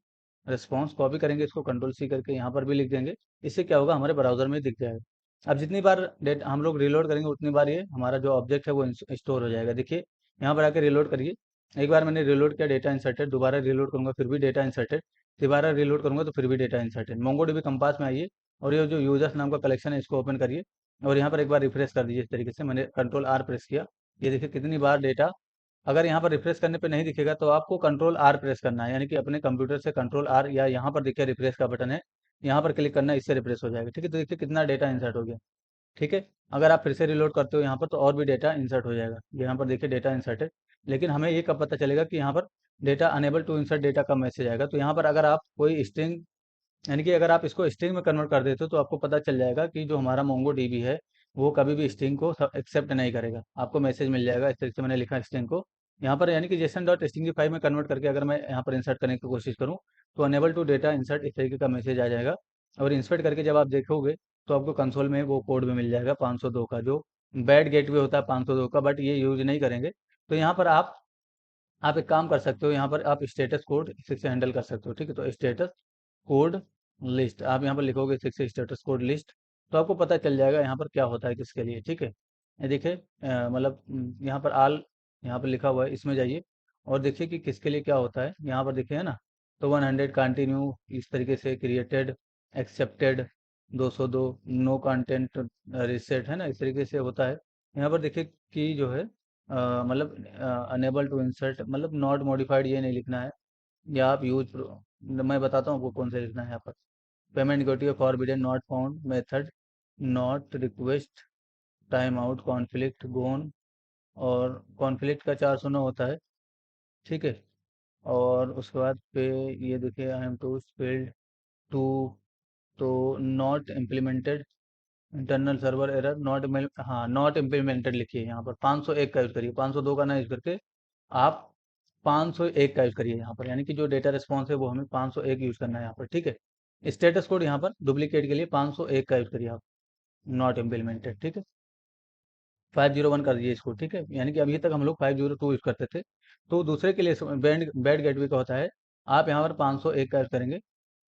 रिस्पॉन्स। कॉपी करेंगे इसको कंट्रोल सी करके यहाँ पर भी लिख देंगे, इससे क्या होगा, हमारे ब्राउजर में दिख जाएगा। अब जितनी बार डेट हम लोग रिलोड करेंगे उतनी बार ये हमारा जो ऑब्जेक्ट है वो स्टोर हो जाएगा। देखिए यहाँ पर आके रिलोड करिए, एक बार मैंने रिलोड किया डेटा इंसर्टेड, दोबारा रिलोड करूंगा फिर भी डेटा इंसर्टेड, दोबारा रिलोड करूंगा तो फिर भी डेटा इंसर्टेड। मोंगोडीबी कंपास में आइए, और ये जो यूजर्स नाम का कलेक्शन है इसको ओपन करिए, और यहाँ पर एक बार रिफ्रेश कर दीजिए इस तरीके से, मैंने कंट्रोल आर प्रेस किया, ये देखिए कितनी बार डेटा, अगर यहाँ पर रिफ्रेश करने पे नहीं दिखेगा तो आपको कंट्रोल आर प्रेस करना है, यानी कि अपने कंप्यूटर से कंट्रोल आर, या यहाँ पर देखिए रिफ्रेश का बटन है, यहाँ पर क्लिक करना है, इससे रिफ्रेश हो जाएगा। ठीक है, तो देखिए कितना डेटा इंसर्ट हो गया। ठीक है, अगर आप फिर से रिलोड करते हो यहाँ पर तो और भी डेटा इंसर्ट हो जाएगा, यहाँ पर देखिए डेटा इंसर्टेड। लेकिन हमें ये कब पता चलेगा कि यहाँ पर data unable to insert data का मैसेज आएगा, तो यहाँ पर अगर आप कोई स्ट्रिंग, यानी कि अगर आप इसको स्ट्रिंग में कन्वर्ट कर देते हो तो आपको पता चल जाएगा कि जो हमारा मोंगो डीबी है वो कभी भी स्ट्रिंग को एक्सेप्ट नहीं करेगा, आपको मैसेज मिल जाएगा इस तरीके से। मैंने लिखा स्ट्रिंग को यहाँ पर, यानी कि जेसन डॉट स्ट्रिंगीफाई में कन्वर्ट करके अगर मैं यहाँ पर इंसर्ट करने की कोशिश करूँ तो अनेबल टू डेटा इंसर्ट इस तरीके का मैसेज आ जाएगा, और इंसर्ट करके जब आप देखोगे तो आपको कंसोल में वो कोड भी मिल जाएगा 502 का, जो बैड गेटवे होता है 502 का, बट ये यूज नहीं करेंगे। तो यहाँ पर आप एक काम कर सकते हो, यहाँ पर आप स्टेटस कोड इसी से हैंडल कर सकते हो। ठीक है, तो स्टेटस कोड लिस्ट आप यहाँ पर लिखोगे, सिक्स स्टेटस कोड लिस्ट, तो आपको पता चल जाएगा यहाँ पर क्या होता है किसके लिए। ठीक है, ये देखिए मतलब यहाँ पर आल यहाँ पर लिखा हुआ है, इसमें जाइए और देखिए कि किसके लिए क्या होता है, यहाँ पर देखिए है ना, तो 100 कंटिन्यू इस तरीके से, created, accepted 202, no content reset, है ना, इस तरीके से होता है। यहाँ पर देखिए कि जो है मतलब अनेबल टू इंसर्ट, मतलब नॉट मॉडिफाइड ये नहीं लिखना है, या आप यूज, मैं बताता हूँ आपको कौन सा लिखना है यहाँ पर, payment gateway forbidden, not found, method not request, time out, conflict, gone, और कॉन्फ्लिक्ट का 409 होता है। ठीक है, और उसके बाद पे ये देखिए, I am two field two, तो not implemented, internal server error not, हाँ नॉट इम्प्लीमेंटेड लिखिए यहाँ पर, 501 का यूज़ करिए, 502 का ना यूज़ करके आप 501 का यूज़ करिए यहाँ पर, यानी कि जो डेटा रिस्पॉन्स है वो हमें 501 यूज़ करना है यहाँ पर, ठीक है। स्टेटस कोड यहाँ पर डुप्लीकेट के लिए 501 का यूज़ करिए आप, नॉट इम्प्लीमेंटेड, ठीक है। 501 कर दिए इसको, ठीक है। यानी कि अभी तक हम लोग 502 यूज़ करते थे, तो दूसरे के लिए बैंड बैड गेटवे का होता है, आप यहाँ पर 501 का यूज़ करेंगे,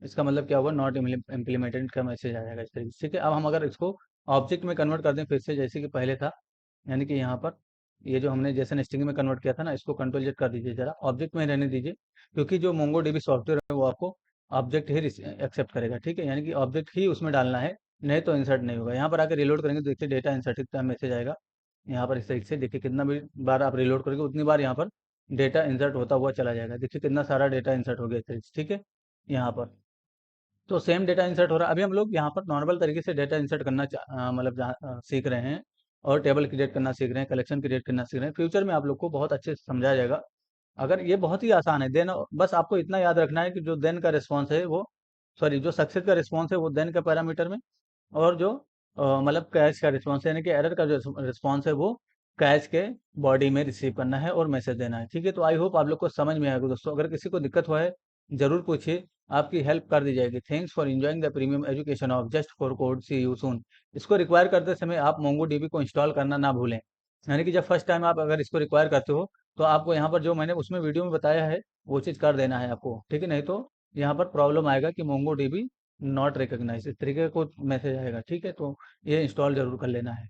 इसका मतलब क्या होगा, नॉट इम्प्लीमेंटेड का मैसेज आ जाएगा इस तरीके से, ठीक है। अब हम अगर इसको ऑब्जेक्ट में कन्वर्ट कर दें फिर से जैसे कि पहले था, यानी कि यहाँ पर ये जो हमने जैसे स्ट्रिंग में कन्वर्ट किया था ना, इसको कंट्रोल जेड कर दीजिए, जरा ऑब्जेक्ट में रहने दीजिए, क्योंकि जो मोंगो डीबी सॉफ्टवेयर है वो आपको ऑब्जेक्ट ही एक्सेप्ट करेगा, ठीक है, यानी कि ऑब्जेक्ट ही उसमें डालना है, नहीं तो इंसर्ट नहीं होगा। यहाँ पर आकर रिलोड करेंगे तो देखिए डेटा इंसर्टेड का मैसेज आएगा, यहाँ पर इस तरीके से देखिए, कितना भी बार आप रिलोड करेंगे उतनी बार यहाँ पर डेटा इंसर्ट होता हुआ चला जाएगा, देखिए कितना सारा डेटा इंसर्ट हो गया इस तरीके से, ठीक है। यहाँ पर तो सेम डेटा इंसर्ट हो रहा है। अभी हम लोग यहाँ पर नॉर्मल तरीके से डेटा इंसर्ट करना मतलब सीख रहे हैं, और टेबल क्रिएट करना सीख रहे हैं, कलेक्शन क्रिएट करना सीख रहे हैं। फ्यूचर में आप लोग को बहुत अच्छे से समझाया जाएगा। अगर ये बहुत ही आसान है, देन बस आपको इतना याद रखना है कि जो देन का रिस्पॉन्स है वो, सॉरी जो सक्सेस का रिस्पॉन्स है वो देन का पैरामीटर में, और जो मतलब कैश का रिस्पॉन्स है, यानी कि एरर का जो रिस्पॉन्स है वो कैश के बॉडी में रिसीव करना है और मैसेज देना है, ठीक है। तो आई होप आप लोग को समझ में आएगा दोस्तों। अगर किसी को दिक्कत हुआ है जरूर पूछिए, आपकी हेल्प कर दी जाएगी। Thanks for enjoying the premium education of just for code, see you soon. इसको रिक्वायर करते समय आप मोंगो डीबी को इंस्टॉल करना ना भूलें, यानी कि जब फर्स्ट टाइम आप अगर इसको रिक्वायर करते हो तो आपको यहाँ पर जो मैंने उसमें वीडियो में बताया है वो चीज़ कर देना है आपको, ठीक है। नहीं तो यहाँ पर प्रॉब्लम आएगा कि मोंगो डीबी नॉट रिकॉग्नाइज, इस तरीके का कुछ मैसेज आएगा, ठीक है। तो ये इंस्टॉल जरूर कर लेना है।